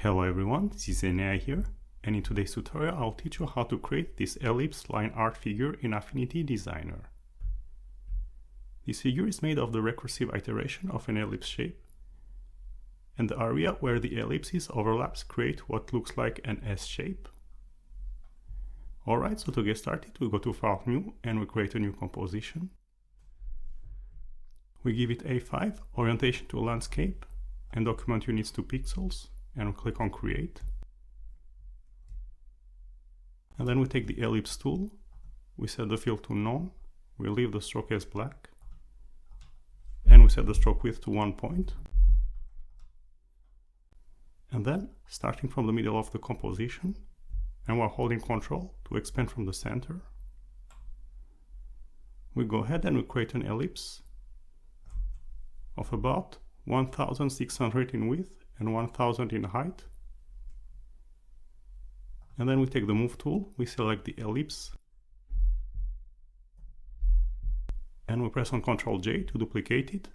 Hello everyone, this is Enea here, and in today's tutorial I'll teach you how to create this ellipse line art figure in Affinity Designer. This figure is made of the recursive iteration of an ellipse shape, and the area where the ellipses overlaps create what looks like an S shape. Alright, so to get started we go to File New and we create a new composition. We give it A5, orientation to landscape, and document units to pixels. And we click on Create. And then we take the Ellipse tool, we set the fill to None, we leave the stroke as black, and we set the stroke width to 1 point. And then, starting from the middle of the composition, and while holding Ctrl to expand from the center, we go ahead and we create an ellipse of about 1600 in width and 1000 in height. And then we take the Move tool, we select the ellipse, and we press on Ctrl J to duplicate it.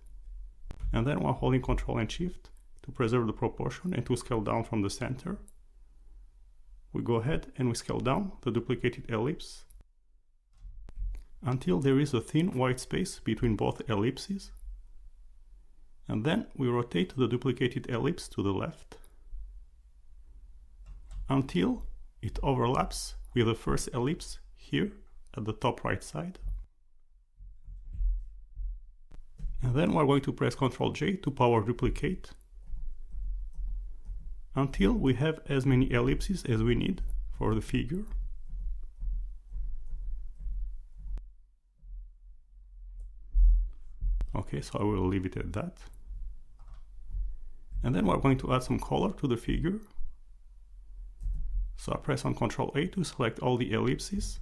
And then while holding Ctrl and Shift to preserve the proportion and to scale down from the center, we go ahead and we scale down the duplicated ellipse until there is a thin white space between both ellipses. And then we rotate the duplicated ellipse to the left until it overlaps with the first ellipse here at the top right side. And then we're going to press Ctrl J to power duplicate until we have as many ellipses as we need for the figure. Okay, so I will leave it at that. And then we're going to add some color to the figure. So I press on Ctrl A to select all the ellipses,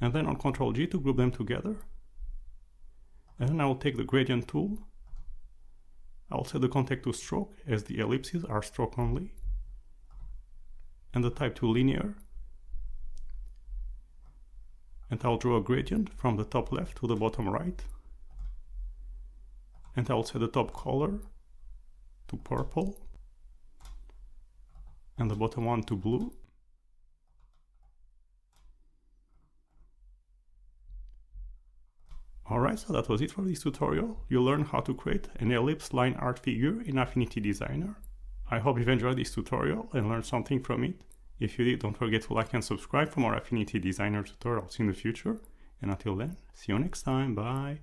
and then on Ctrl G to group them together. And then I will take the gradient tool. I will set the contact to stroke as the ellipses are stroke only, and the type to linear. And I'll draw a gradient from the top left to the bottom right. And I'll set the top color to purple and the bottom one to blue. Alright, so that was it for this tutorial. You learned how to create an ellipse line art figure in Affinity Designer. I hope you've enjoyed this tutorial and learned something from it. If you did, don't forget to like and subscribe for more Affinity Designer tutorials in the future. And until then, see you next time, bye!